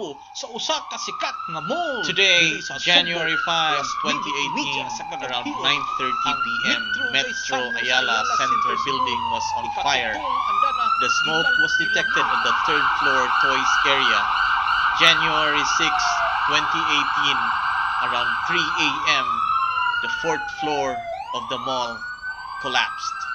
dito sa usa ka sikat nga mall. Today, diri sa January 5, Subo, media 2018, sa around kagahiyon. 9:30 p.m., Ang Metro San Ayala Center building was on fire. The smoke was detected at the third floor toys area. January 6, 2018, around 3 a.m., the fourth floor of the mall collapsed.